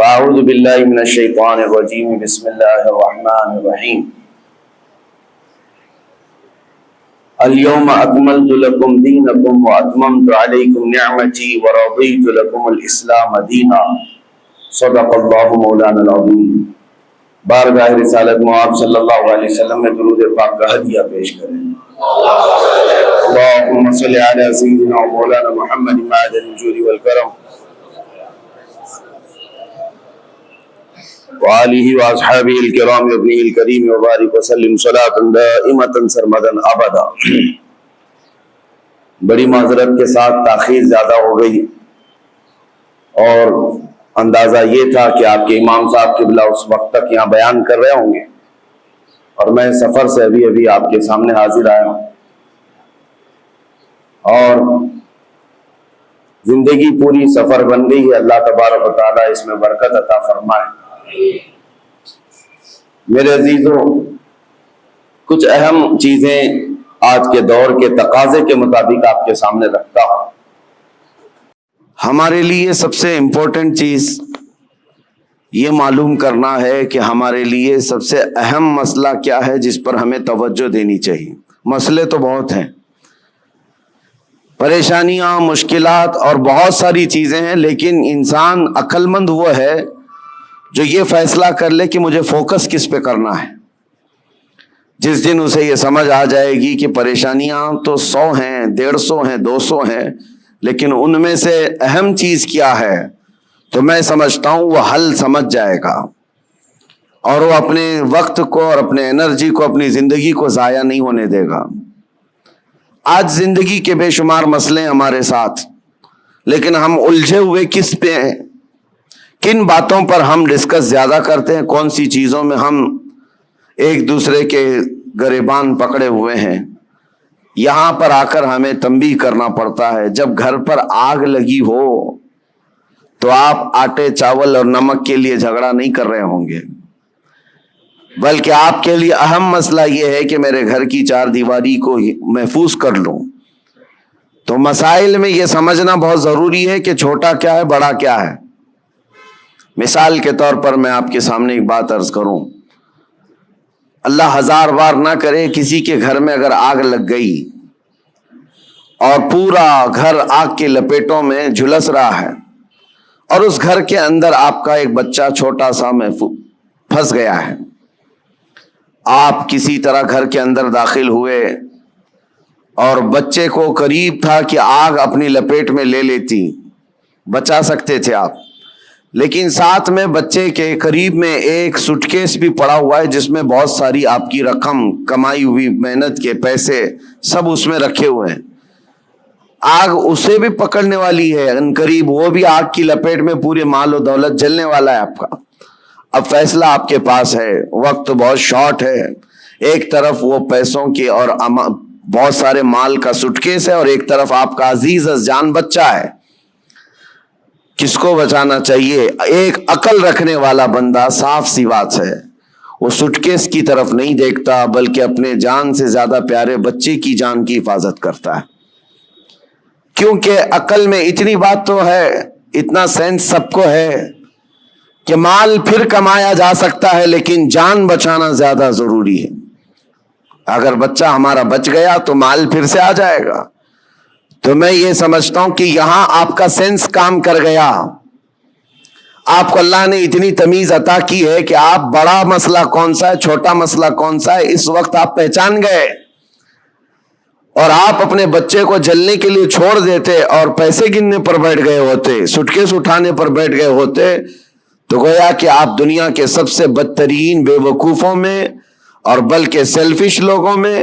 فاعوذ باللہ من الشیطان الرجیم بسم اللہ الرحمن الرحیم اليوم اکملت لکم دینکم واتممت علیکم نعمتی ورضیت لکم الاسلام دینا صدق اللہ مولانا العظیم۔ بارگاہ رسالت مآب صلی اللہ علیہ وسلم میں درود پاک کا ہدیہ پیش کریں۔ اللہم صلی علی سیدنا مولانا محمد معدن الجود والکرم وآلہ واصحابہ الکرام وابنہ الکریم وبارک وسلم صلاۃ دائمۃ سرمدا ابدا۔ بڑی معذرت کے ساتھ تاخیر زیادہ ہو گئی اور اندازہ یہ تھا کہ آپ کے امام صاحب قبلہ اس وقت تک یہاں بیان کر رہے ہوں گے اور میں سفر سے ابھی آپ کے سامنے حاضر آیا ہوں، اور زندگی پوری سفر بن گئی ہے۔ اللہ تبارک و تعالیٰ اس میں برکت عطا فرمائے۔ میرے عزیزوں، کچھ اہم چیزیں آج کے دور کے تقاضے کے مطابق آپ کے سامنے رکھتا ہوں۔ ہمارے لیے سب سے امپورٹنٹ چیز یہ معلوم کرنا ہے کہ ہمارے لیے سب سے اہم مسئلہ کیا ہے جس پر ہمیں توجہ دینی چاہیے۔ مسئلے تو بہت ہیں، پریشانیاں، مشکلات اور بہت ساری چیزیں ہیں، لیکن انسان عقل مند وہ ہے جو یہ فیصلہ کر لے کہ مجھے فوکس کس پہ کرنا ہے۔ جس دن اسے یہ سمجھ آ جائے گی کہ پریشانیاں تو 100 ہیں، 150 ہیں، 200 ہیں، لیکن ان میں سے اہم چیز کیا ہے، تو میں سمجھتا ہوں وہ حل سمجھ جائے گا اور وہ اپنے وقت کو اور اپنے انرجی کو، اپنی زندگی کو ضائع نہیں ہونے دے گا۔ آج زندگی کے بے شمار مسئلے ہمارے ساتھ، لیکن ہم الجھے ہوئے کس پہ ہیں؟ کن باتوں پر ہم ڈسکس زیادہ کرتے ہیں؟ کون سی چیزوں میں ہم ایک دوسرے کے گریبان پکڑے ہوئے ہیں؟ یہاں پر آ کر ہمیں تنبیہ کرنا پڑتا ہے۔ جب گھر پر آگ لگی ہو تو آپ آٹے، چاول اور نمک کے لیے جھگڑا نہیں کر رہے ہوں گے، بلکہ آپ کے لیے اہم مسئلہ یہ ہے کہ میرے گھر کی چار دیواری کو محفوظ کر لوں۔ تو مسائل میں یہ سمجھنا بہت ضروری ہے کہ چھوٹا کیا ہے، بڑا کیا ہے۔ مثال کے طور پر میں آپ کے سامنے ایک بات عرض کروں، اللہ ہزار بار نہ کرے کسی کے گھر میں اگر آگ لگ گئی اور پورا گھر آگ کے لپیٹوں میں جھلس رہا ہے اور اس گھر کے اندر آپ کا ایک بچہ چھوٹا سا پھنس گیا ہے، آپ کسی طرح گھر کے اندر داخل ہوئے اور بچے کو قریب تھا کہ آگ اپنی لپیٹ میں لے لیتی، بچا سکتے تھے آپ، لیکن ساتھ میں بچے کے قریب میں ایک سوٹ کیس بھی پڑا ہوا ہے جس میں بہت ساری آپ کی رقم، کمائی ہوئی محنت کے پیسے سب اس میں رکھے ہوئے ہیں۔ آگ اسے بھی پکڑنے والی ہے، ان قریب وہ بھی آگ کی لپیٹ میں پورے مال و دولت جلنے والا ہے آپ کا۔ اب فیصلہ آپ کے پاس ہے، وقت بہت شارٹ ہے، ایک طرف وہ پیسوں کی اور بہت سارے مال کا سوٹ کیس ہے اور ایک طرف آپ کا عزیز جان بچہ ہے۔ کس کو بچانا چاہیے؟ ایک عقل رکھنے والا بندہ، صاف سی بات ہے، وہ سوٹ کیس کی طرف نہیں دیکھتا بلکہ اپنے جان سے زیادہ پیارے بچے کی جان کی حفاظت کرتا ہے، کیونکہ عقل میں اتنی بات تو ہے، اتنا سینس سب کو ہے کہ مال پھر کمایا جا سکتا ہے لیکن جان بچانا زیادہ ضروری ہے۔ اگر بچہ ہمارا بچ گیا تو مال پھر سے آ جائے گا۔ تو میں یہ سمجھتا ہوں کہ یہاں آپ کا سینس کام کر گیا، آپ کو اللہ نے اتنی تمیز عطا کی ہے کہ آپ بڑا مسئلہ کون سا ہے، چھوٹا مسئلہ کون سا ہے، اس وقت آپ پہچان گئے، اور آپ اپنے بچے کو جلنے کے لیے چھوڑ دیتے اور پیسے گننے پر بیٹھ گئے ہوتے، سوٹ کیس اٹھانے پر بیٹھ گئے ہوتے، تو گویا کہ آپ دنیا کے سب سے بدترین بے وقوفوں میں اور بلکہ سیلفش لوگوں میں،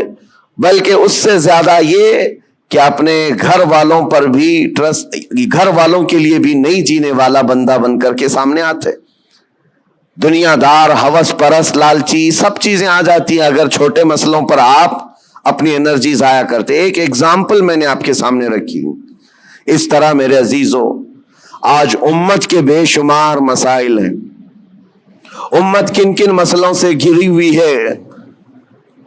بلکہ اس سے زیادہ یہ کہ اپنے گھر والوں پر بھی ٹرسٹ، گھر والوں کے لیے بھی نہیں جینے والا بندہ بن کر کے سامنے آتے۔ دنیا دار، ہوس پرست، لالچی سب چیزیں آ جاتی ہیں اگر چھوٹے مسئلوں پر آپ اپنی انرجی ضائع کرتے۔ ایک ایگزامپل میں نے آپ کے سامنے رکھی۔ اس طرح میرے عزیزوں، آج امت کے بے شمار مسائل ہیں، امت کن کن مسئلوں سے گھری ہوئی ہے،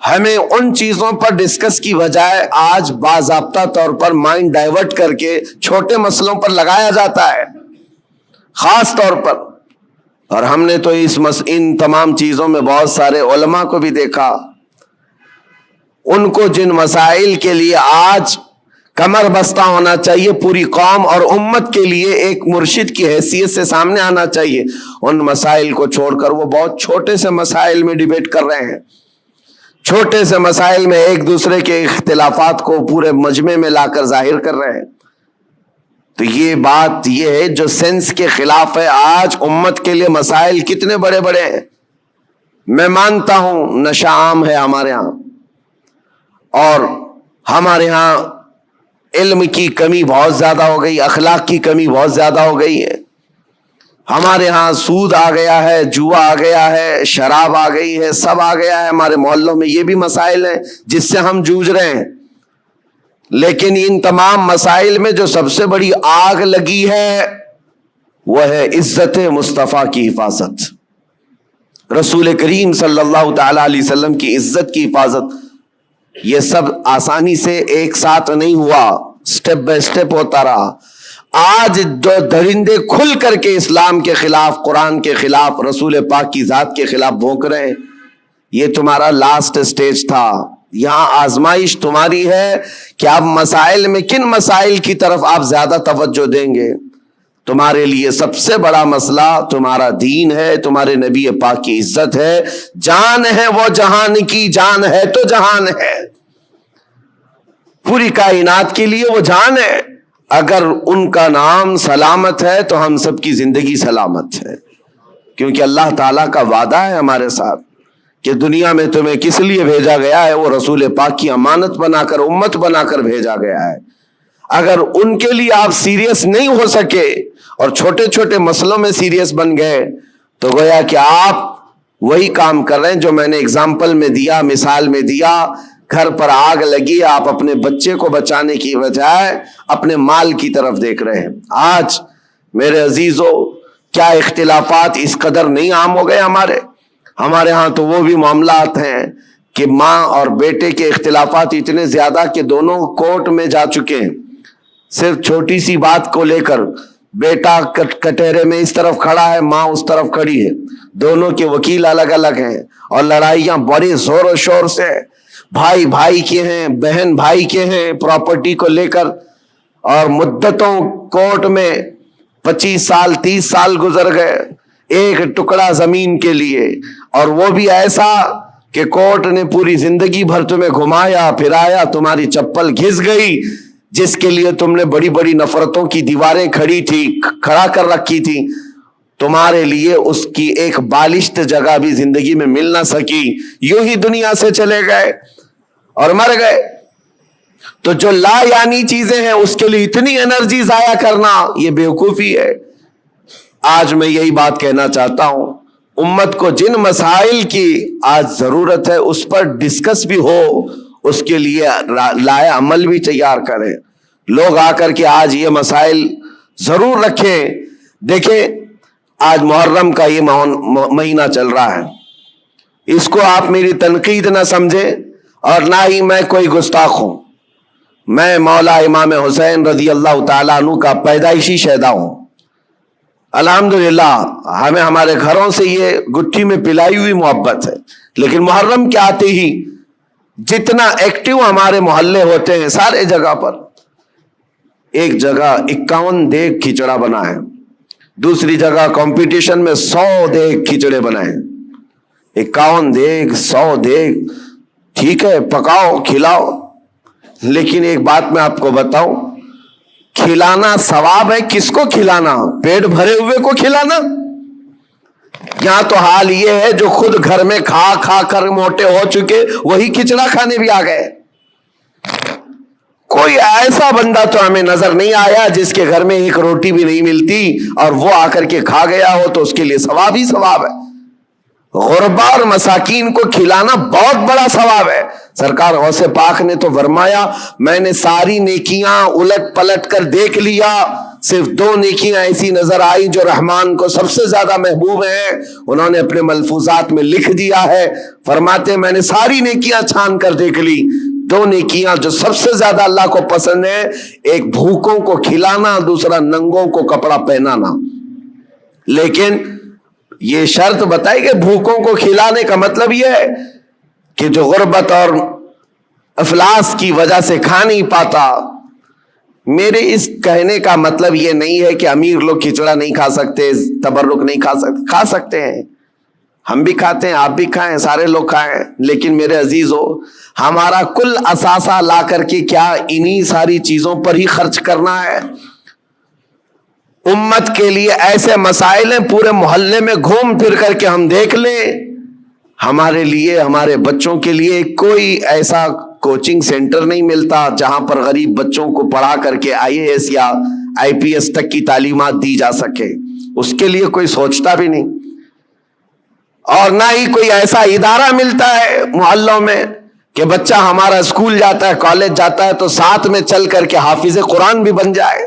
ہمیں ان چیزوں پر ڈسکس کی بجائے آج باضابطہ طور پر مائنڈ ڈائیورٹ کر کے چھوٹے مسئلوں پر لگایا جاتا ہے۔ خاص طور پر اور ہم نے تو ان تمام چیزوں میں بہت سارے علماء کو بھی دیکھا، ان کو جن مسائل کے لیے آج کمر بستہ ہونا چاہیے، پوری قوم اور امت کے لیے ایک مرشد کی حیثیت سے سامنے آنا چاہیے، ان مسائل کو چھوڑ کر وہ بہت چھوٹے سے مسائل میں ڈیبیٹ کر رہے ہیں، چھوٹے سے مسائل میں ایک دوسرے کے اختلافات کو پورے مجمع میں لا کر ظاہر کر رہے ہیں۔ تو یہ بات یہ ہے جو سینس کے خلاف ہے۔ آج امت کے لیے مسائل کتنے بڑے بڑے ہیں۔ میں مانتا ہوں نشہ عام ہے ہمارے ہاں، اور ہمارے ہاں علم کی کمی بہت زیادہ ہو گئی، اخلاق کی کمی بہت زیادہ ہو گئی ہے، ہمارے ہاں سود آ گیا ہے، جوا آ گیا ہے، شراب آ گئی ہے، سب آ گیا ہے ہمارے محلوں میں۔ یہ بھی مسائل ہیں جس سے ہم جوجھ رہے ہیں، لیکن ان تمام مسائل میں جو سب سے بڑی آگ لگی ہے وہ ہے عزت مصطفیٰ کی حفاظت، رسول کریم صلی اللہ تعالی علیہ وسلم کی عزت کی حفاظت۔ یہ سب آسانی سے ایک ساتھ نہیں ہوا، سٹیپ بائی سٹیپ ہوتا رہا۔ آج جو درندے کھل کر کے اسلام کے خلاف، قرآن کے خلاف، رسول پاک کی ذات کے خلاف بھونک رہے ہیں، یہ تمہارا لاسٹ سٹیج تھا۔ یہاں آزمائش تمہاری ہے کہ آپ مسائل میں کن مسائل کی طرف آپ زیادہ توجہ دیں گے۔ تمہارے لیے سب سے بڑا مسئلہ تمہارا دین ہے، تمہارے نبی پاک کی عزت ہے، جان ہے وہ جہان کی، جان ہے تو جہان ہے، پوری کائنات کے لیے وہ جان ہے۔ اگر ان کا نام سلامت ہے تو ہم سب کی زندگی سلامت ہے، کیونکہ اللہ تعالیٰ کا وعدہ ہے ہمارے ساتھ کہ دنیا میں تمہیں کس لیے بھیجا گیا ہے، وہ رسول پاک کی امانت بنا کر، امت بنا کر بھیجا گیا ہے۔ اگر ان کے لیے آپ سیریس نہیں ہو سکے اور چھوٹے چھوٹے مسئلوں میں سیریس بن گئے تو گویا کہ آپ وہی کام کر رہے ہیں جو میں نے اگزامپل میں دیا، مثال میں دیا۔ گھر پر آگ لگی، آپ اپنے بچے کو بچانے کی بجائے اپنے مال کی طرف دیکھ رہے ہیں۔ آج میرے عزیزو، کیا اختلافات اس قدر نہیں عام ہو گئے ہمارے ہاں تو وہ بھی معاملات ہیں کہ ماں اور بیٹے کے اختلافات اتنے زیادہ کہ دونوں کورٹ میں جا چکے ہیں، صرف چھوٹی سی بات کو لے کر۔ بیٹا کٹہرے میں اس طرف کھڑا ہے، ماں اس طرف کھڑی ہے، دونوں کے وکیل الگ الگ ہیں، اور لڑائیاں بڑے زور و شور سے، بھائی بھائی کے ہیں، بہن بھائی کے ہیں، پراپرٹی کو لے کر، اور مدتوں کورٹ میں 25 سال 30 سال گزر گئے ایک ٹکڑا زمین کے لیے، اور وہ بھی ایسا کہ کورٹ نے پوری زندگی بھر تمہیں گھمایا پھرایا، تمہاری چپل گھس گئی، جس کے لیے تم نے بڑی بڑی نفرتوں کی دیواریں کھڑا کر رکھی تھی، تمہارے لیے اس کی ایک بالشت جگہ بھی زندگی میں مل نہ سکی، یوں ہی دنیا سے چلے گئے اور مر گئے۔ تو جو لا یعنی چیزیں ہیں اس کے لیے اتنی انرجی ضائع کرنا، یہ بیوقوفی ہے۔ آج میں یہی بات کہنا چاہتا ہوں، امت کو جن مسائل کی آج ضرورت ہے اس پر ڈسکس بھی ہو، اس کے لیے لائے عمل بھی تیار کریں۔ لوگ آ کر کے آج یہ مسائل ضرور رکھیں۔ دیکھیں، آج محرم کا یہ مہینہ چل رہا ہے، اس کو آپ میری تنقید نہ سمجھیں اور نہ ہی میں کوئی گستاخ ہوں۔ میں مولا امام حسین رضی اللہ تعالیٰ عنہ کا پیدائشی شہدا ہوں۔ الحمدللہ ہمیں ہمارے گھروں سے یہ گٹھی میں پلائی ہوئی محبت ہے، لیکن محرم کے آتے ہی جتنا ایکٹیو ہمارے محلے ہوتے ہیں سارے جگہ پر، ایک جگہ 51 دیگ کھچڑا بنا ہے، دوسری جگہ کمپٹیشن میں 100 دیگ کھچڑے بنائے، 51 دیگ 100 دیگ، ٹھیک ہے پکاؤ کھلاؤ، لیکن ایک بات میں آپ کو بتاؤں، کھلانا ثواب ہے، کس کو کھلانا؟ پیٹ بھرے ہوئے کو کھلانا؟ یہاں تو حال یہ ہے جو خود گھر میں کھا کھا کر موٹے ہو چکے وہی کھچڑا کھانے بھی آ گئے۔ کوئی ایسا بندہ تو ہمیں نظر نہیں آیا جس کے گھر میں ایک روٹی بھی نہیں ملتی اور وہ آ کر کے کھا گیا ہو تو اس کے لیے ثواب ہی ثواب ہے۔ غربا اور مساکین کو کھلانا بہت بڑا ثواب ہے۔ سرکار غوث پاک نے تو فرمایا، میں نے ساری نیکیاں الٹ پلٹ کر دیکھ لیا، صرف 2 نیکیاں ایسی نظر آئی جو رحمان کو سب سے زیادہ محبوب ہیں، انہوں نے اپنے ملفوظات میں لکھ دیا ہے، فرماتے میں نے ساری نیکیاں چھان کر دیکھ لی، 2 نیکیاں جو سب سے زیادہ اللہ کو پسند ہے، ایک بھوکوں کو کھلانا، دوسرا ننگوں کو کپڑا پہنانا۔ لیکن یہ شرط بتائی کہ بھوکوں کو کھلانے کا مطلب یہ ہے کہ جو غربت اور افلاس کی وجہ سے کھا نہیں پاتا. میرے اس کہنے کا مطلب یہ نہیں ہے کہ امیر لوگ کھچڑا نہیں کھا سکتے, تبرک نہیں کھا سکتے ہیں. ہم بھی کھاتے ہیں, آپ بھی کھائیں, سارے لوگ کھائیں. لیکن میرے عزیزو, ہمارا کل اثاثہ لا کر کے کیا انہی ساری چیزوں پر ہی خرچ کرنا ہے؟ امت کے لیے ایسے مسائل ہیں, پورے محلے میں گھوم پھر کر کے ہم دیکھ لیں, ہمارے لیے, ہمارے بچوں کے لیے کوئی ایسا کوچنگ سینٹر نہیں ملتا جہاں پر غریب بچوں کو پڑھا کر کے IAS یا IPS تک کی تعلیمات دی جا سکے. اس کے لیے کوئی سوچتا بھی نہیں. اور نہ ہی کوئی ایسا ادارہ ملتا ہے محلوں میں کہ بچہ ہمارا اسکول جاتا ہے, کالج جاتا ہے تو ساتھ میں چل کر کے حافظ قرآن بھی بن جائے.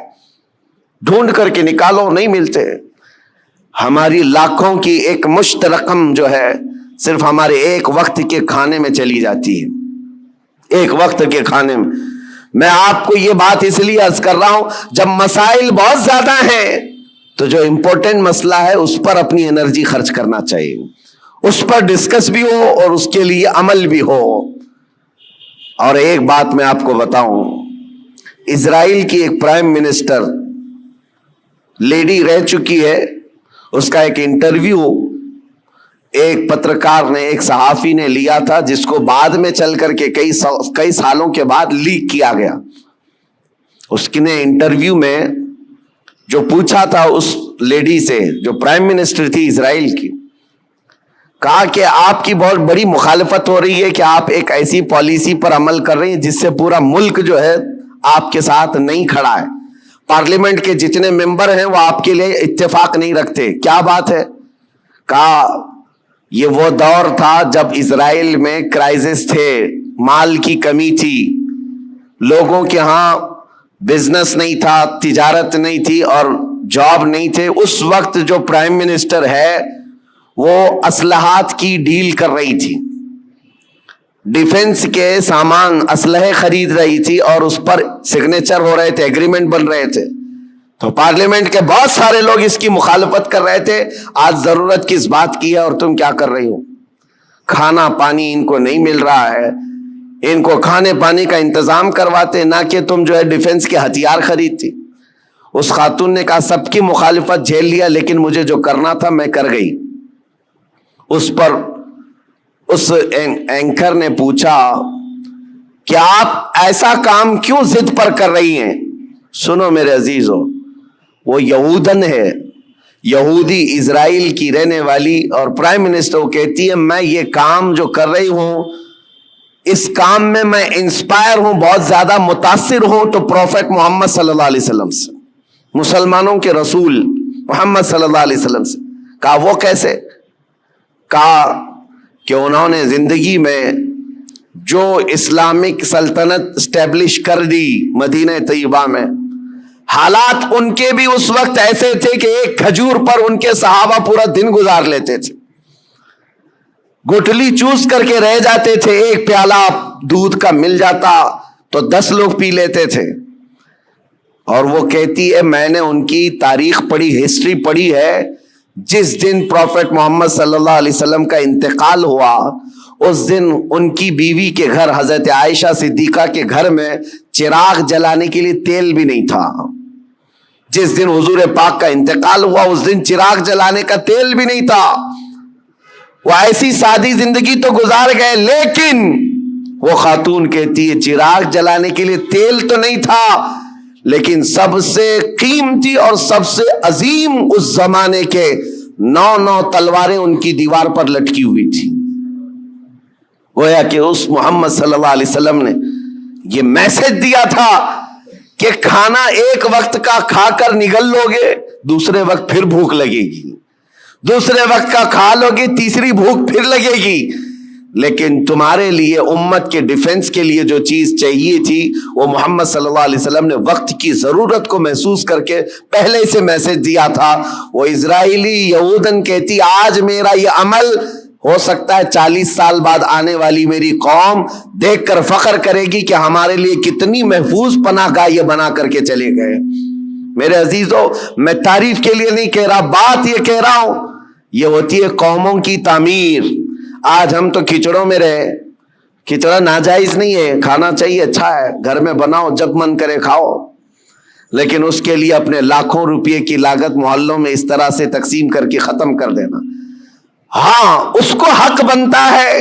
ڈھونڈ کر کے نکالو, نہیں ملتے. ہماری لاکھوں کی ایک مشت رقم جو ہے صرف ہمارے ایک وقت کے کھانے میں چلی جاتی ہے. ایک وقت کے کھانے میں آپ کو یہ بات اس لیے عرض کر رہا ہوں, جب مسائل بہت زیادہ ہیں تو جو امپورٹنٹ مسئلہ ہے اس پر اپنی انرجی خرچ کرنا چاہیے, اس پر ڈسکس بھی ہو اور اس کے لیے عمل بھی ہو. اور ایک بات میں آپ کو بتاؤں, اسرائیل کی ایک پرائم منسٹر لیڈی رہ چکی ہے, اس کا ایک انٹرویو ایک پترکار نے, ایک صحافی نے لیا تھا, جس کو بعد میں چل کر کے کئی سالوں کے بعد لیک کیا گیا. اس نے انٹرویو میں جو پوچھا تھا اس لیڈی سے, جو پرائم منسٹر تھی اسرائیل کی, کہا کہ آپ کی بہت بڑی مخالفت ہو رہی ہے کہ آپ ایک ایسی پالیسی پر عمل کر رہی ہیں جس سے پورا ملک جو ہے آپ کے ساتھ نہیں کھڑا ہے. پارلیمنٹ کے جتنے ممبر ہیں وہ آپ کے لیے اتفاق نہیں رکھتے. کیا بات ہے؟ کہا یہ وہ دور تھا جب اسرائیل میں کرائسس تھے, مال کی کمی تھی, لوگوں کے ہاں بزنس نہیں تھا, تجارت نہیں تھی اور جاب نہیں تھے. اس وقت جو پرائم منسٹر ہے وہ اسلحات کی ڈیل کر رہی تھی, ڈیفنس کے سامان, اسلحے خرید رہی تھی اور اس پر سگنیچر ہو رہے تھے, ایگریمنٹ بن رہے تھے. تو پارلیمنٹ کے بہت سارے لوگ اس کی مخالفت کر رہے تھے. آج ضرورت کس بات کی ہے اور تم کیا کر رہی ہو؟ کھانا پانی ان کو نہیں مل رہا ہے, ان کو کھانے پانی کا انتظام کرواتے, نہ کہ تم جو ہے ڈیفنس کے ہتھیار خریدتی. اس خاتون نے کہا سب کی مخالفت جھیل لیا, لیکن مجھے جو کرنا تھا میں کر گئی. اس پر اس اینکر نے پوچھا کہ آپ ایسا کام کیوں ضد پر کر رہی ہیں؟ سنو میرے عزیزو, وہ یہودن ہے, یہودی, اسرائیل کی رہنے والی, اور پرائم منسٹر کہتی ہے میں یہ کام جو کر رہی ہوں اس کام میں میں انسپائر ہوں, بہت زیادہ متاثر ہوں تو پروفیٹ محمد صلی اللہ علیہ وسلم سے, مسلمانوں کے رسول محمد صلی اللہ علیہ وسلم سے. کہا وہ کیسے؟ کہا کہ انہوں نے زندگی میں جو اسلامک سلطنت اسٹیبلش کر دی مدینہ طیبہ میں, حالات ان کے بھی اس وقت ایسے تھے کہ ایک کھجور پر ان کے صحابہ پورا دن گزار لیتے تھے, گٹھلی چوس کر کے رہ جاتے تھے. ایک پیالہ دودھ کا مل جاتا تو 10 لوگ پی لیتے تھے. اور وہ کہتی ہے میں نے ان کی تاریخ پڑھی, ہسٹری پڑھی ہے, جس دن پروفیٹ محمد صلی اللہ علیہ وسلم کا انتقال ہوا اس دن ان کی بیوی کے گھر حضرت عائشہ صدیقہ کے گھر میں چراغ جلانے کے لیے تیل بھی نہیں تھا. جس دن حضور پاک کا انتقال ہوا اس دن چراغ جلانے کا تیل بھی نہیں تھا. وہ ایسی سادی زندگی تو گزار گئے, لیکن وہ خاتون کہتی ہے چراغ جلانے کے لیے تیل تو نہیں تھا, لیکن سب سے قیمتی اور سب سے عظیم اس زمانے کے 9 تلواریں ان کی دیوار پر لٹکی ہوئی تھی. گویا کہ اس محمد صلی اللہ علیہ وسلم نے یہ میسج دیا تھا کہ کھانا ایک وقت کا کھا کر نگل لوگے, دوسرے وقت پھر بھوک لگے گی, دوسرے وقت کا کھا لوگے, تیسری بھوک پھر لگے گی. لیکن تمہارے لیے امت کے ڈیفنس کے لیے جو چیز چاہیے تھی وہ محمد صلی اللہ علیہ وسلم نے وقت کی ضرورت کو محسوس کر کے پہلے سے میسج دیا تھا. وہ اسرائیلی یہودن کہتی آج میرا یہ عمل ہو سکتا ہے 40 سال بعد آنے والی میری قوم دیکھ کر فخر کرے گی کہ ہمارے لیے کتنی محفوظ پناہ گاہ یہ بنا کر کے چلے گئے. میرے عزیزو, میں تعریف کے لیے نہیں کہہ رہا, بات یہ کہہ رہا ہوں یہ ہوتی ہے قوموں کی تعمیر. آج ہم تو کھچڑوں میں رہے. کھچڑا ناجائز نہیں ہے، کھانا چاہیے، اچھا ہے، گھر میں بناؤ، جب من کرے کھاؤ، لیکن اس کے لیے اپنے لاکھوں روپے کی لاگت محلوں میں اس طرح سے تقسیم کر کے ختم کر دینا. ہاں اس کو حق بنتا ہے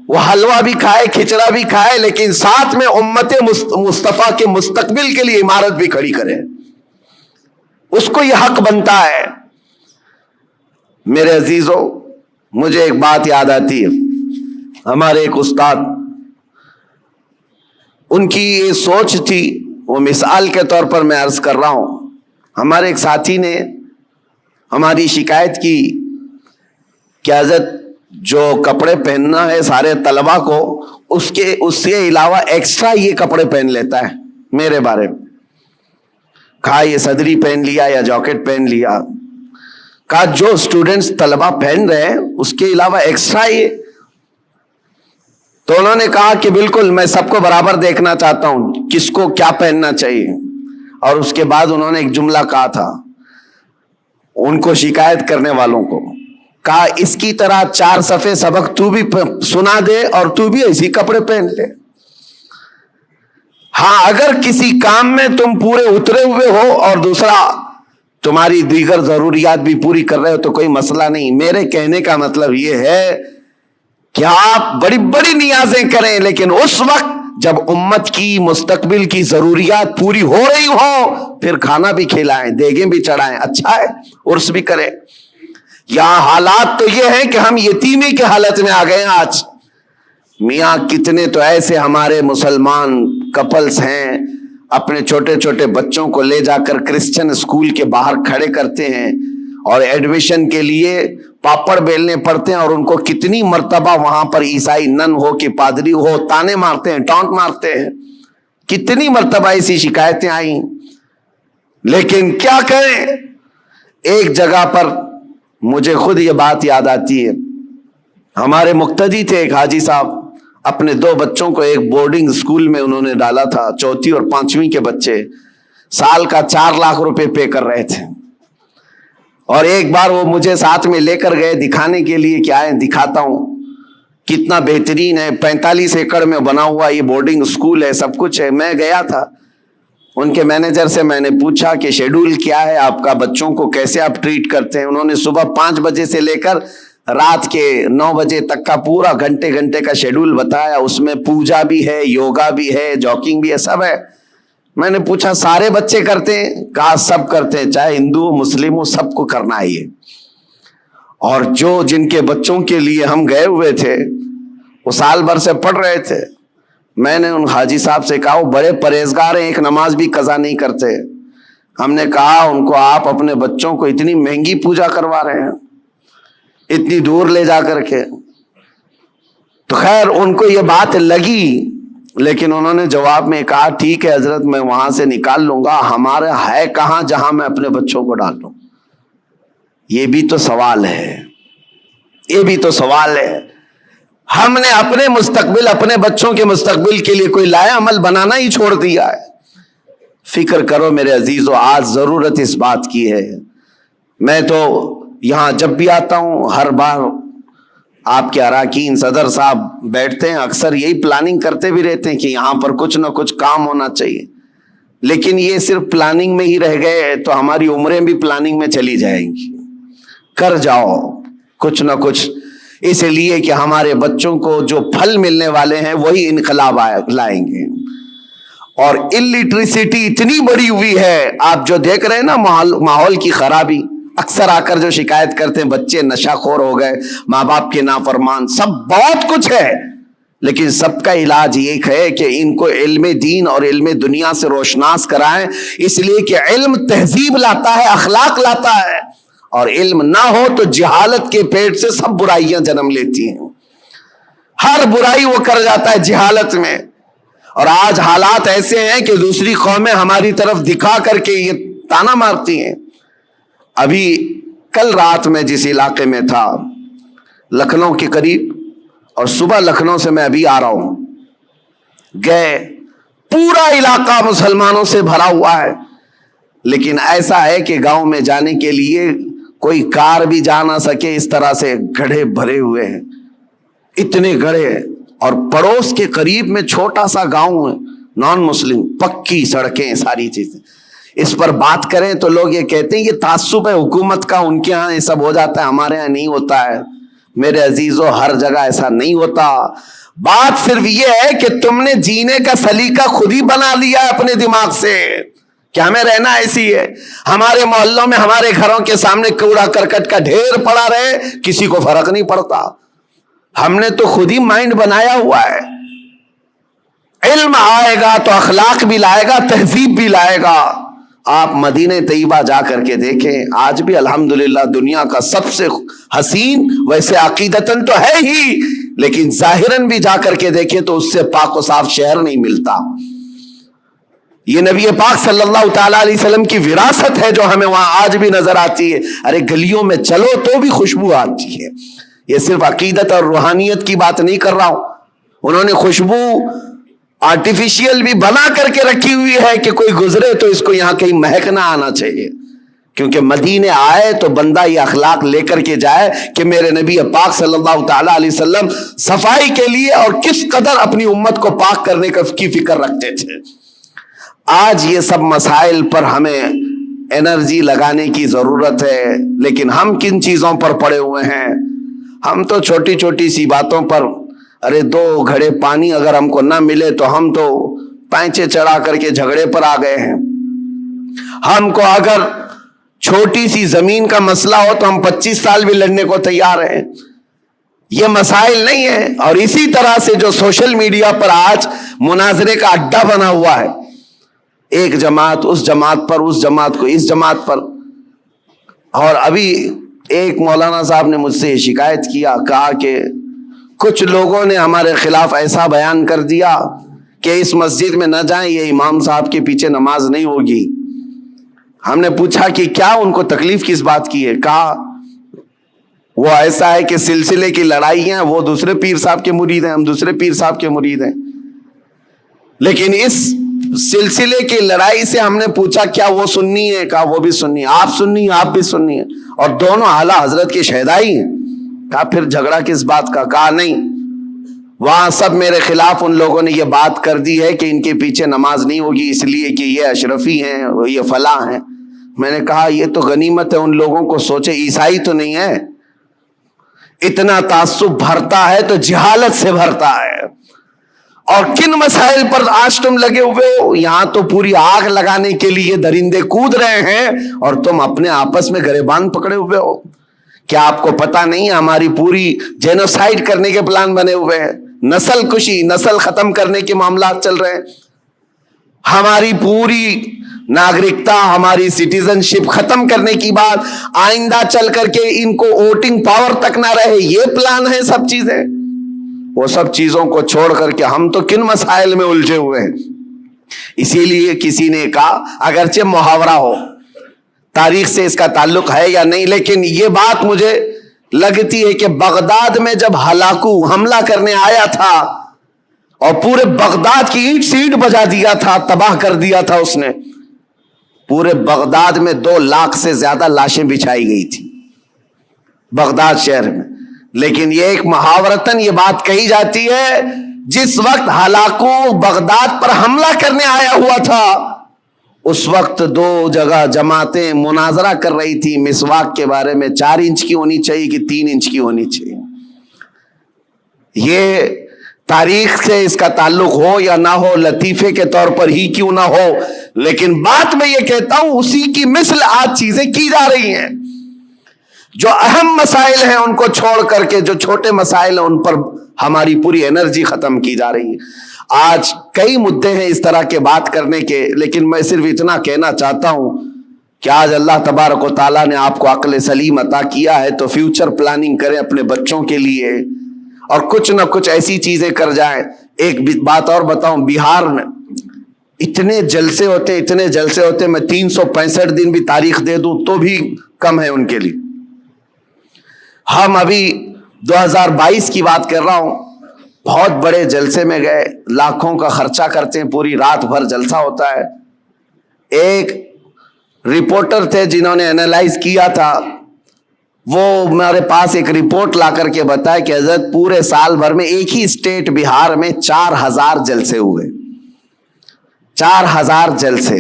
وہ حلوہ بھی کھائے، کھچڑا بھی کھائے، لیکن ساتھ میں امت مصطفیٰ کے مستقبل کے لیے عمارت بھی کھڑی کرے. اس کو یہ حق بنتا ہے. میرے عزیزو، مجھے ایک بات یاد آتی ہے. ہمارے ایک استاد، ان کی یہ سوچ تھی، وہ مثال کے طور پر میں عرض کر رہا ہوں. ہمارے ایک ساتھی نے ہماری شکایت کی کہ حضرت جو کپڑے پہننا ہے سارے طلبہ کو، اس کے علاوہ ایکسٹرا یہ کپڑے پہن لیتا ہے میرے بارے میں. کہا یہ صدری پہن لیا یا جاکٹ پہن لیا. کہا جو اسٹوڈنٹس طلبہ پہن رہے ہیں اس کے علاوہ ایکسٹرا یہ. تو انہوں نے کہا کہ بالکل میں سب کو برابر دیکھنا چاہتا ہوں، کس کو کیا پہننا چاہیے. اور اس کے بعد انہوں نے ایک جملہ کہا تھا ان کو شکایت کرنے والوں کو، کہا اس کی طرح 4 صفحے سبق تو بھی سنا دے اور تو بھی ایسی کپڑے پہن لے. ہاں اگر کسی کام میں تم پورے اترے ہوئے ہو اور دوسرا تمہاری دیگر ضروریات بھی پوری کر رہے ہو تو کوئی مسئلہ نہیں. میرے کہنے کا مطلب یہ ہے کہ آپ بڑی بڑی نیازیں کریں، لیکن اس وقت جب امت کی مستقبل کی ضروریات پوری ہو رہی ہو پھر کھانا بھی کھلائیں، دیگیں بھی چڑھائیں، اچھا ہے، عرس بھی کریں. یہاں حالات تو یہ ہیں کہ ہم یتیمی کے حالت میں آ گئے ہیں آج. میاں کتنے تو ایسے ہمارے مسلمان کپلز ہیں اپنے چھوٹے چھوٹے بچوں کو لے جا کر کرسچن اسکول کے باہر کھڑے کرتے ہیں اور ایڈمیشن کے لیے پاپڑ بیلنے پڑتے ہیں، اور ان کو کتنی مرتبہ وہاں پر عیسائی نن ہو کہ پادری ہو تانے مارتے ہیں، ٹانٹ مارتے ہیں. کتنی مرتبہ ایسی شکایتیں آئیں. لیکن کیا کریں، ایک جگہ پر مجھے خود یہ بات یاد آتی ہے. ہمارے مقتدی تھے ایک حاجی صاحب، اپنے 2 بچوں کو ایک بورڈنگ اسکول میں انہوں نے ڈالا تھا، 4تھی اور 5ویں کے بچے، سال کا 4 لاکھ روپے پے کر رہے تھے. اور ایک بار وہ مجھے ساتھ میں لے کر گئے دکھانے کے لیے کہ آئیں دکھاتا ہوں کتنا بہترین ہے، 45 ایکڑ میں بنا ہوا یہ بورڈنگ اسکول ہے، سب کچھ ہے. میں گیا تھا ان کے مینیجر سے، میں نے پوچھا کہ شیڈول کیا ہے آپ کا، بچوں کو کیسے آپ ٹریٹ کرتے ہیں. انہوں نے صبح 5 بجے سے لے کر رات کے 9 بجے تک کا پورا گھنٹے کا شیڈول بتایا. اس میں پوجا بھی ہے، یوگا بھی ہے، جاگنگ بھی ہے، سب ہے. میں نے پوچھا سارے بچے کرتے ہیں؟ کہا سب کرتے ہیں، چاہے ہندو ہو مسلم ہو، سب کو کرنا ہے یہ. اور جن کے بچوں کے لیے ہم گئے ہوئے تھے وہ سال بھر سے پڑھ رہے تھے. میں نے ان حاجی صاحب سے کہا وہ بڑے پرہیزگار ہیں، ایک نماز بھی قضا نہیں کرتے. ہم نے کہا ان کو آپ اپنے بچوں کو اتنی مہنگی پوجا کروا رہے ہیں، اتنی دور لے جا کر کے. تو خیر ان کو یہ بات لگی، لیکن انہوں نے جواب میں کہا ٹھیک ہے حضرت میں وہاں سے نکال لوں گا، ہمارا ہے کہاں جہاں میں اپنے بچوں کو ڈال دوں. یہ بھی تو سوال ہے، یہ بھی تو سوال ہے. ہم نے اپنے مستقبل، اپنے بچوں کے مستقبل کے لیے کوئی لایا عمل بنانا ہی چھوڑ دیا ہے. فکر کرو میرے عزیزو، آج ضرورت اس بات کی ہے. میں تو یہاں جب بھی آتا ہوں ہر بار آپ کے اراکین صدر صاحب بیٹھتے ہیں، اکثر یہی پلاننگ کرتے بھی رہتے ہیں کہ یہاں پر کچھ نہ کچھ کام ہونا چاہیے. لیکن یہ صرف پلاننگ میں ہی رہ گئے تو ہماری عمریں بھی پلاننگ میں چلی جائیں گی. کر جاؤ کچھ نہ کچھ، اس لیے کہ ہمارے بچوں کو جو پھل ملنے والے ہیں وہی انقلاب لائیں گے. اور الٹریسٹی اتنی بڑی ہوئی ہے، آپ جو دیکھ رہے ہیں نا ماحول کی خرابی، اکثر آ کر جو شکایت کرتے ہیں بچے نشہ خور ہو گئے، ماں باپ کے نافرمان، سب بہت کچھ ہے. لیکن سب کا علاج یہ ہے کہ ان کو علم دین اور علم دنیا سے روشناس کرائیں، اس لیے کہ علم تہذیب لاتا ہے، اخلاق لاتا ہے. اور علم نہ ہو تو جہالت کے پیٹ سے سب برائیاں جنم لیتی ہیں. ہر برائی وہ کر جاتا ہے جہالت میں. اور آج حالات ایسے ہیں کہ دوسری قومیں ہماری طرف دکھا کر کے یہ تانا مارتی ہیں. ابھی کل رات میں جس علاقے میں تھا لکھنؤ کے قریب، اور صبح لکھنؤ سے میں ابھی آ رہا ہوں، گئے پورا علاقہ مسلمانوں سے بھرا ہوا ہے. لیکن ایسا ہے کہ گاؤں میں جانے کے لیے کوئی کار بھی جا نہ سکے، اس طرح سے گڑھے بھرے ہوئے ہیں، اتنے گڑھے. اور پڑوس کے قریب میں چھوٹا سا گاؤں ہے نان مسلم، پکی سڑکیں، ساری چیزیں. اس پر بات کریں تو لوگ یہ کہتے ہیں یہ تعصب ہے حکومت کا، ان کے ہاں یہ سب ہو جاتا ہے، ہمارے ہاں نہیں ہوتا ہے. میرے عزیزو، ہر جگہ ایسا نہیں ہوتا. بات صرف یہ ہے کہ تم نے جینے کا سلیقہ خود ہی بنا لیا ہے اپنے دماغ سے کہ ہمیں رہنا ایسی ہے. ہمارے محلوں میں، ہمارے گھروں کے سامنے کوڑا کرکٹ کا ڈھیر پڑا رہے، کسی کو فرق نہیں پڑتا. ہم نے تو خود ہی مائنڈ بنایا ہوا ہے. علم آئے گا تو اخلاق بھی لائے گا، تہذیب بھی لائے گا. آپ مدینہ طیبہ جا کر کے دیکھیں، آج بھی الحمدللہ دنیا کا سب سے حسین، ویسے عقیدتاً تو ہے ہی، لیکن ظاہراً بھی جا کر کے دیکھیں تو اس سے پاک و صاف شہر نہیں ملتا. یہ نبی پاک صلی اللہ تعالی علیہ وسلم کی وراثت ہے جو ہمیں وہاں آج بھی نظر آتی ہے. ارے گلیوں میں چلو تو بھی خوشبو آتی ہے. یہ صرف عقیدت اور روحانیت کی بات نہیں کر رہا ہوں. انہوں نے خوشبو آرٹیفیشیل بھی بنا کر کے رکھی ہوئی ہے کہ کوئی گزرے تو اس کو یہاں کہیں مہک نہ آنا چاہیے. کیونکہ مدینے آئے تو بندہ یہ اخلاق لے کر کے جائے کہ میرے نبی پاک صلی اللہ تعالی علیہ وسلم صفائی کے لیے اور کس قدر اپنی امت کو پاک کرنے کی فکر رکھتے تھے. آج یہ سب مسائل پر ہمیں انرجی لگانے کی ضرورت ہے، لیکن ہم کن چیزوں پر پڑے ہوئے ہیں؟ ہم تو چھوٹی چھوٹی سی باتوں پر، ارے 2 گھڑے پانی اگر ہم کو نہ ملے تو ہم تو پینچے چڑھا کر کے جھگڑے پر آ گئے ہیں. ہم کو اگر چھوٹی سی زمین کا مسئلہ ہو تو ہم 25 سال بھی لڑنے کو تیار ہیں. یہ مسائل نہیں ہے. اور اسی طرح سے جو سوشل میڈیا پر آج مناظرے کا اڈا بنا ہوا ہے، ایک جماعت اس جماعت پر، اس جماعت کو اس جماعت پر. اور ابھی ایک مولانا صاحب نے مجھ سے یہ شکایت کیا، کہا کہ کچھ لوگوں نے ہمارے خلاف ایسا بیان کر دیا کہ اس مسجد میں نہ جائیں، یہ امام صاحب کے پیچھے نماز نہیں ہوگی. ہم نے پوچھا کہ کیا ان کو تکلیف کس بات کی ہے؟ کہا وہ ایسا ہے کہ سلسلے کی لڑائی ہیں، وہ دوسرے پیر صاحب کے مرید ہیں، ہم دوسرے پیر صاحب کے مرید ہیں. لیکن اس سلسلے کی لڑائی سے ہم نے پوچھا کیا وہ سنی ہے؟ کہا وہ بھی سنی ہے. آپ سنی، آپ بھی سنی ہے، اور دونوں اعلیٰ حضرت کے شہدائی ہیں. کہا پھر جھگڑا کس بات کا؟ کہا نہیں، وہاں سب میرے خلاف ان لوگوں نے یہ بات کر دی ہے کہ ان کے پیچھے نماز نہیں ہوگی اس لیے کہ یہ اشرفی ہیں، یہ فلاں ہیں. میں نے کہا یہ تو غنیمت ہے ان لوگوں کو، سوچے عیسائی تو نہیں ہے. اتنا تعصب بھرتا ہے تو جہالت سے بھرتا ہے. اور کن مسائل پر آج تم لگے ہوئے ہو؟ یہاں تو پوری آگ لگانے کے لیے درندے کود رہے ہیں اور تم اپنے آپس میں گریبان پکڑے ہوئے ہو. کیا آپ کو پتا نہیں ہے ہماری پوری جینوسائیڈ کرنے کے پلان بنے ہوئے ہیں، نسل کشی، نسل ختم کرنے کے معاملات چل رہے ہیں. ہماری پوری ناگرکتا، ہماری سٹیزن شپ ختم کرنے کی بات، آئندہ چل کر کے ان کو ووٹنگ پاور تک نہ رہے، یہ پلان ہے سب چیزیں. وہ سب چیزوں کو چھوڑ کر کے ہم تو کن مسائل میں الجھے ہوئے ہیں. اسی لیے کسی نے کہا، اگرچہ محاورہ ہو، تاریخ سے اس کا تعلق ہے یا نہیں، لیکن یہ بات مجھے لگتی ہے کہ بغداد میں جب ہلاکو حملہ کرنے آیا تھا اور پورے بغداد کی اینٹ سیٹ بجا دیا تھا، تباہ کر دیا تھا اس نے، پورے بغداد میں 2 لاکھ سے زیادہ لاشیں بچھائی گئی تھی بغداد شہر میں. لیکن یہ ایک محاورتاً یہ بات کہی جاتی ہے، جس وقت ہلاکو بغداد پر حملہ کرنے آیا ہوا تھا اس وقت 2 جگہ جماعتیں مناظرہ کر رہی تھی مسواک کے بارے میں، 4 انچ کی ہونی چاہیے کہ 3 انچ کی ہونی چاہیے. یہ تاریخ سے اس کا تعلق ہو یا نہ ہو، لطیفے کے طور پر ہی کیوں نہ ہو، لیکن بات میں یہ کہتا ہوں اسی کی مثل آج چیزیں کی جا رہی ہیں. جو اہم مسائل ہیں ان کو چھوڑ کر کے جو چھوٹے مسائل ہیں ان پر ہماری پوری انرجی ختم کی جا رہی ہے. آج کئی مدے ہیں اس طرح کے بات کرنے کے، لیکن میں صرف اتنا کہنا چاہتا ہوں کہ آج اللہ تبارک و تعالیٰ نے آپ کو عقل سلیم عطا کیا ہے تو فیوچر پلاننگ کریں اپنے بچوں کے لیے اور کچھ نہ کچھ ایسی چیزیں کر جائیں. ایک بات اور بتاؤں، بہار میں اتنے جلسے ہوتے میں 365 دن بھی تاریخ دے دوں تو بھی کم ہے ان کے لیے. ہم ابھی 2022 کی بات کر رہا ہوں، بہت بڑے جلسے میں گئے، لاکھوں کا خرچہ کرتے ہیں، پوری رات بھر جلسہ ہوتا ہے. ایک رپورٹر تھے جنہوں نے اینالائز کیا تھا وہ میرے پاس ایک رپورٹ لا کر کے بتایا کہ حضرت پورے سال بھر میں ایک ہی اسٹیٹ بہار میں 4000 جلسے ہوئے، 4000 جلسے،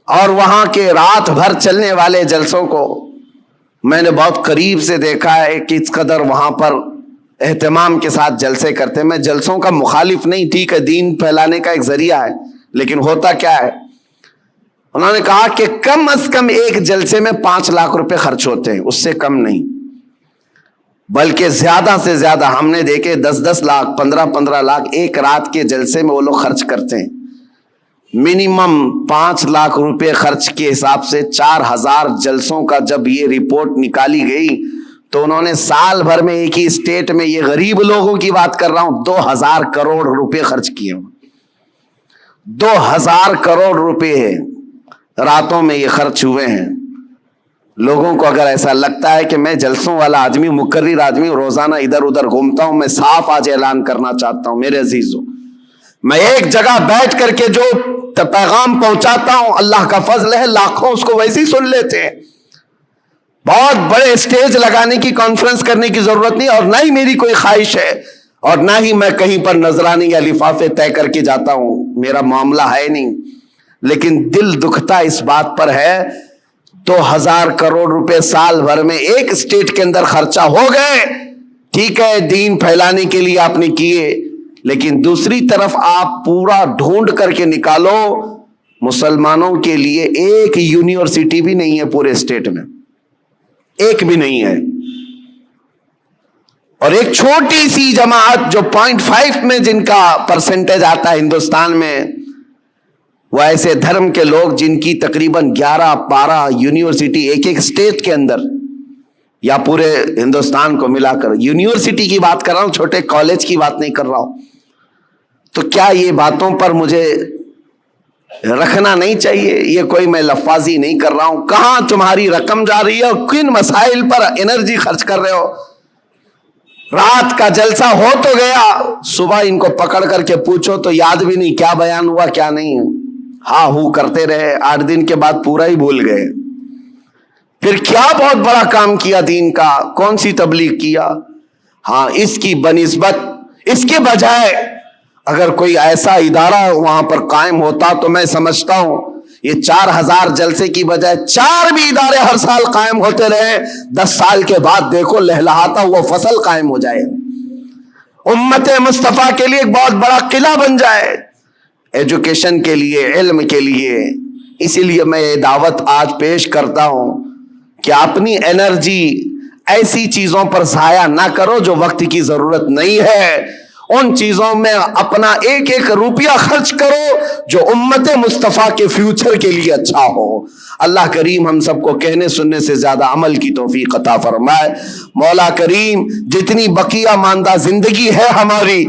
اور وہاں کے رات بھر چلنے والے جلسوں کو میں نے بہت قریب سے دیکھا ہے کہ اس قدر وہاں پر اہتمام کے ساتھ جلسے کرتے. میں جلسوں کا مخالف نہیں، ٹھیک ہے دین پھیلانے کا ایک ذریعہ ہے، لیکن ہوتا کیا ہے، انہوں نے کہا کہ کم از کم ایک جلسے میں 5 لاکھ روپے خرچ ہوتے ہیں، اس سے کم نہیں، بلکہ زیادہ سے زیادہ ہم نے دیکھے 10 لاکھ 15 لاکھ ایک رات کے جلسے میں وہ لوگ خرچ کرتے ہیں. منیمم 5 لاکھ روپے خرچ کے حساب سے 4000 جلسوں کا جب یہ رپورٹ نکالی گئی تو انہوں نے سال بھر میں ایک ہی اسٹیٹ میں، یہ غریب لوگوں کی بات کر رہا ہوں، 2000 کروڑ روپے خرچ کیے. 2000 کروڑ روپے راتوں میں یہ خرچ ہوئے ہیں. لوگوں کو اگر ایسا لگتا ہے کہ میں جلسوں والا آدمی، مقرر آدمی، روزانہ ادھر ادھر گھومتا ہوں، میں صاف آج اعلان کرنا چاہتا ہوں میرے عزیزوں، میں ایک جگہ بیٹھ کر کے جو پیغام پہنچاتا ہوں اللہ کا فضل ہے، لاکھوں اس کو ویسے ہی سن لیتے ہیں. بہت بڑے اسٹیج لگانے کی، کانفرنس کرنے کی ضرورت نہیں، اور نہ ہی میری کوئی خواہش ہے، اور نہ ہی میں کہیں پر نذرانے یا لفافے طے کر کے جاتا ہوں، میرا معاملہ ہے نہیں. لیکن دل دکھتا اس بات پر ہے 2000 کروڑ روپے سال بھر میں ایک اسٹیٹ کے اندر خرچہ ہو گئے. ٹھیک ہے دین پھیلانے کے لیے آپ نے کیے، لیکن دوسری طرف آپ پورا ڈھونڈ کر کے نکالو، مسلمانوں کے لیے ایک یونیورسٹی بھی نہیں ہے پورے اسٹیٹ میں، ایک بھی نہیں ہے. اور ایک چھوٹی سی جماعت جو 0.5 میں جن کا پرسنٹیج آتا ہے ہندوستان میں، وہ ایسے دھرم کے لوگ جن کی تقریباً 11-12 یونیورسٹی ایک ایک اسٹیٹ کے اندر یا پورے ہندوستان کو ملا کر، یونیورسٹی کی بات کر رہا ہوں، چھوٹے کالج کی بات نہیں کر رہا ہوں. تو کیا یہ باتوں پر مجھے رکھنا نہیں چاہیے؟ یہ کوئی میں لفاظی نہیں کر رہا ہوں. کہاں تمہاری رقم جا رہی ہے اور کن مسائل پر انرجی خرچ کر رہے ہو؟ رات کا جلسہ ہو تو گیا، صبح ان کو پکڑ کر کے پوچھو تو یاد بھی نہیں کیا بیان ہوا کیا نہیں، ہاں ہو کرتے رہے، 8 دن کے بعد پورا ہی بھول گئے. پھر کیا بہت بڑا کام کیا دین کا، کون سی تبلیغ کیا؟ ہاں اس کی بنسبت، اس کے بجائے اگر کوئی ایسا ادارہ وہاں پر قائم ہوتا تو میں سمجھتا ہوں یہ 4000 جلسے کی بجائے 4 بھی ادارے ہر سال قائم ہوتے رہے، 10 سال کے بعد دیکھو لہلہاتا ہوا فصل قائم ہو جائے، امت مصطفیٰ کے لیے ایک بہت بڑا قلعہ بن جائے، ایجوکیشن کے لیے، علم کے لیے. اسی لیے میں یہ دعوت آج پیش کرتا ہوں کہ اپنی انرجی ایسی چیزوں پر ضائع نہ کرو جو وقت کی ضرورت نہیں ہے. ان چیزوں میں اپنا ایک ایک روپیہ خرچ کرو جو امت مصطفیٰ کے فیوچر کے لیے اچھا ہو. اللہ کریم ہم سب کو کہنے سننے سے زیادہ عمل کی توفیق عطا فرمائے. مولا کریم جتنی بقیہ ماندہ زندگی ہے ہماری،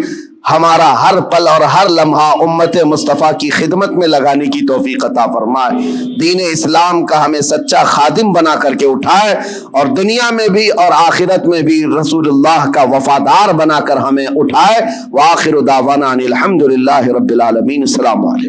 ہمارا ہر پل اور ہر لمحہ امت مصطفیٰ کی خدمت میں لگانے کی توفیق عطا فرمائے. دین اسلام کا ہمیں سچا خادم بنا کر کے اٹھائے، اور دنیا میں بھی اور آخرت میں بھی رسول اللہ کا وفادار بنا کر ہمیں اٹھائے. وآخر دعوانا ان الحمد للہ رب العالمین. السلام علیکم.